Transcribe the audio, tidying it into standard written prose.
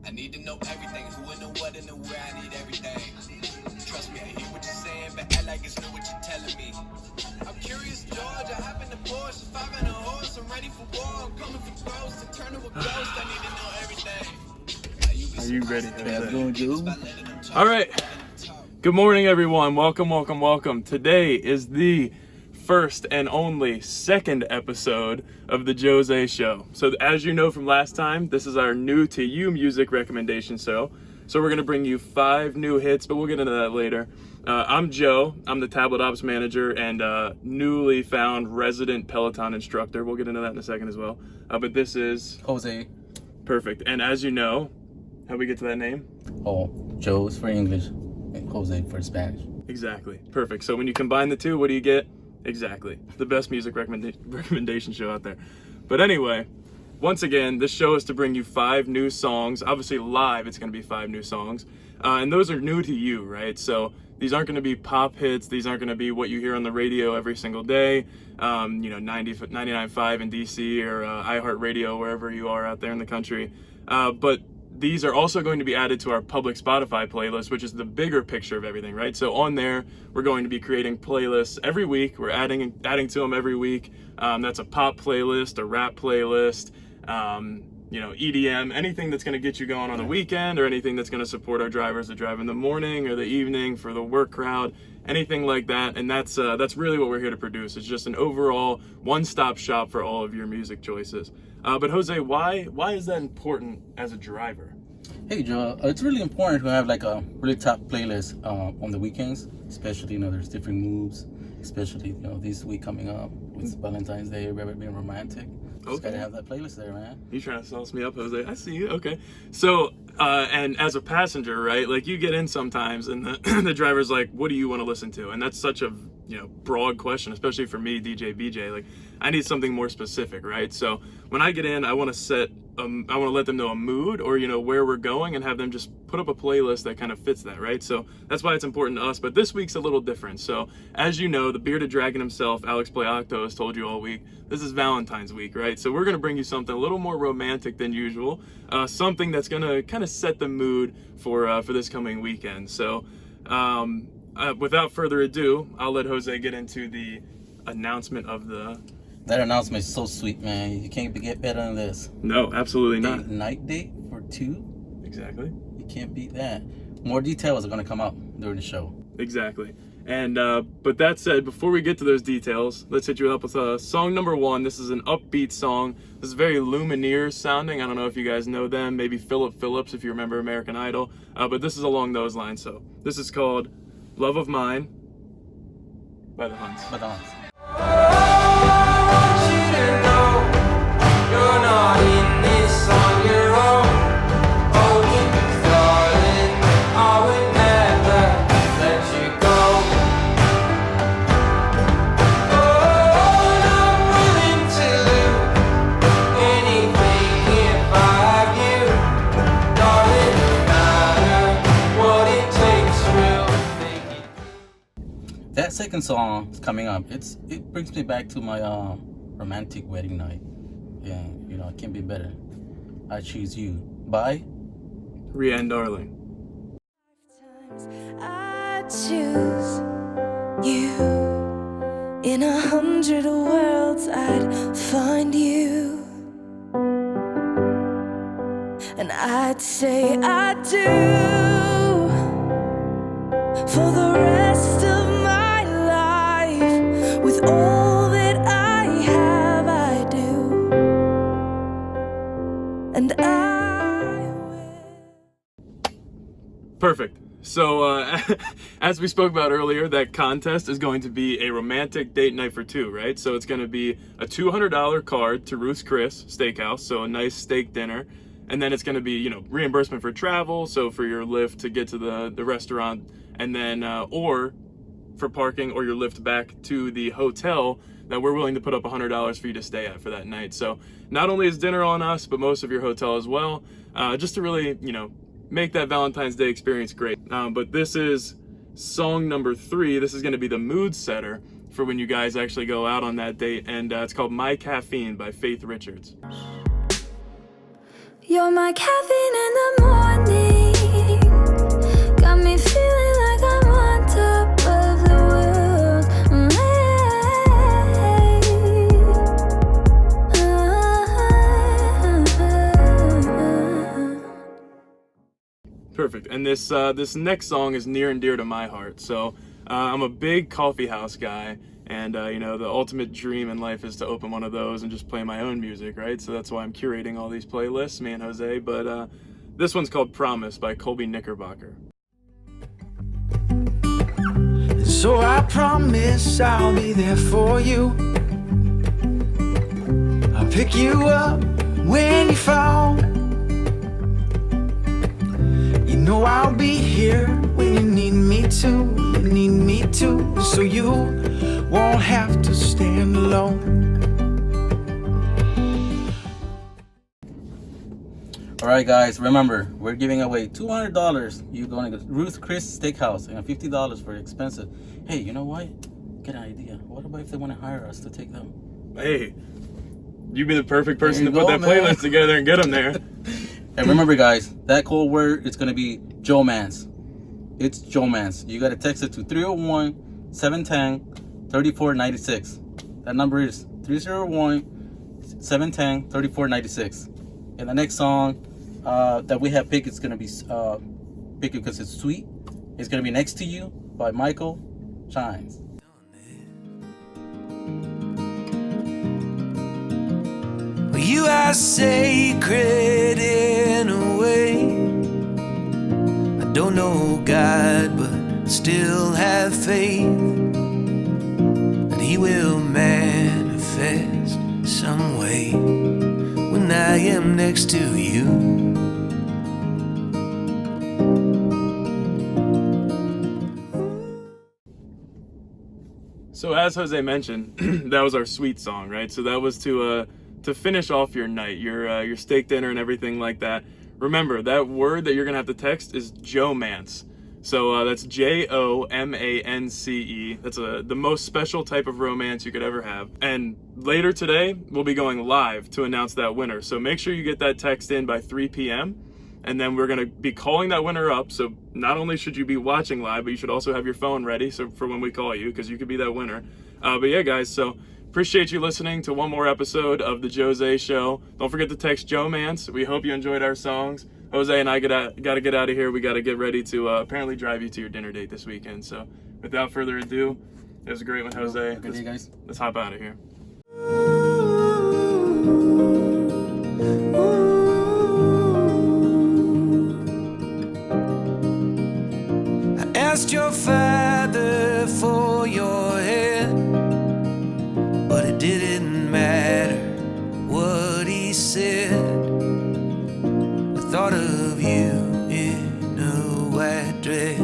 I need to know everything, who and the what and the where, I need everything. Trust me, I hear what you're saying, but act like it's new what you're telling me. I'm curious, George, I hop in the Porsche, 5 and a horse, I'm ready for war, I'm coming for ghosts, and turn to a ghost, I need to know everything. Are you ready? Yeah, doing good. All right. Good morning, everyone. Welcome. Today is the first and only second episode of the JOsE show. So as you know from last time, this is our new to you music recommendation show. So we're going to bring you 5 new hits, but we'll get into that later. I'm Joe. I'm the tablet ops manager and newly found resident Peloton instructor. We'll get into that in a second as well. But this is JOsE. Perfect. And as you know, how we get to that name? Oh, Joe's for English and JOsE for Spanish. Exactly. Perfect. So when you combine the two, what do you get? Exactly. The best music recommendation show out there. But anyway, once again, this show is to bring you 5 new songs. Obviously live, it's going to be 5 new songs. And those are new to you, right? So these aren't going to be pop hits. These aren't going to be what you hear on the radio every single day. 99.5 in DC or iHeartRadio, wherever you are out there in the country. But these are also going to be added to our public Spotify playlist, which is the bigger picture of everything, right? So on there, we're going to be creating playlists every week. We're adding to them every week. That's a pop playlist, a rap playlist, EDM, anything that's going to get you going on the weekend, or anything that's going to support our drivers that drive in the morning or the evening for the work crowd, anything like that. And that's really what we're here to produce. It's just an overall one-stop shop for all of your music choices. But Jose, why is that important as a driver? Hey Joe, it's really important to have like a really top playlist on the weekends, especially there's different moods, especially this week coming up with Valentine's Day, everybody being romantic. Just gotta have that playlist there, man. You trying to sauce me up, Jose? I see you. Okay. So, and as a passenger, right? Like you get in sometimes, and the driver's like, "What do you want to listen to?" And that's such a broad question, especially for me, DJ BJ. Like, I need something more specific, right? So when I get in, I want to let them know a mood or where we're going, and have them just put up a playlist that kind of fits that, right? So that's why it's important to us. But this week's a little different. So as you know, the bearded dragon himself, Alex Play Octo, has told you all week, this is Valentine's week, right? So we're gonna bring you something a little more romantic than usual, something that's gonna kind of set the mood for this coming weekend. So without further ado, I'll let Jose get into the announcement of the... That announcement is so sweet, man. You can't get better than this. No, absolutely not. Night date for 2. Exactly. You can't beat that. More details are going to come out during the show. Exactly. And but that said, before we get to those details, let's hit you up with song number 1. This is an upbeat song. This is very Lumineers sounding. I don't know if you guys know them. Maybe Philip Phillips if you remember American Idol. But this is along those lines. So this is called Love of Mine by the Hunts. You're not in this on your own. Oh, darling, I would never let you go. Oh, I'm willing to do anything if I have you. Darling, no matter what it takes, we'll make it. That second song is coming up. It brings me back to my romantic wedding night. Yeah, it can't be better. I Choose You by Rianne Darling. I choose you. In 100 worlds I'd find you, and I'd say I do for the rest of my life. With all that I have, I do, and I will. Perfect. So as we spoke about earlier, that contest is going to be a romantic date night for 2, right? So it's going to be a $200 card to Ruth's Chris Steakhouse, so a nice steak dinner. And then it's going to be, reimbursement for travel, so for your Lyft to get to the restaurant, and then or for parking, or your Lyft back to the hotel that we're willing to put up $100 for you to stay at for that night. So not only is dinner on us, but most of your hotel as well, just to really, make that Valentine's Day experience great. But this is song number 3. This is going to be the mood setter for when you guys actually go out on that date, and it's called My Caffeine by Faith Richards. You're my caffeine in the morning. Got me feeling like I'm on top of the world. Perfect. And this next song is near and dear to my heart. So I'm a big coffee house guy, and you know, the ultimate dream in life is to open one of those and just play my own music, right? So that's why I'm curating all these playlists, me and Jose. But this one's called Promise by Colby Knickerbocker. So I promise I'll be there for you. I'll pick you up when you fall. You know I'll be here when you need me to. You need me to, so you won't have to stand alone. All right, guys, remember, we're giving away $200. You're going to Ruth Chris Steakhouse and $50 for expensive. Hey, you know what? Get an idea. What about if they want to hire us to take them? Hey, you'd be the perfect person There to you put go, that man. playlist together and get them there. And remember, guys, that code word is going to be JOmance. It's JOmance. You got to text it to 301-710-3496. That number is 301-710-3496. And the next song that we have picked is going to be picked because it's sweet. It's going to be Next to You by Michael Shines. Well, you are sacred in a way. I don't know God, but still have faith that He will manifest some way when I am next to you. So as Jose mentioned, that was our sweet song, right? So that was to finish off your night, your steak dinner and everything like that. Remember, that word that you're gonna have to text is JOmance. So that's JOmance. That's the most special type of romance you could ever have. And later today, we'll be going live to announce that winner. So make sure you get that text in by 3 p.m. And then we're gonna be calling that winner up. So not only should you be watching live, but you should also have your phone ready so for when we call you, because you could be that winner. But yeah, guys, so appreciate you listening to one more episode of the JOsE Show. Don't forget to text JOmance. We hope you enjoyed our songs. Jose and I gotta get out of here. We gotta get ready to apparently drive you to your dinner date this weekend. So without further ado, it was a great one, Jose. Good day, guys. Let's hop out of here. I asked your father for your hand, but it didn't matter what he said. The thought of you in a white dress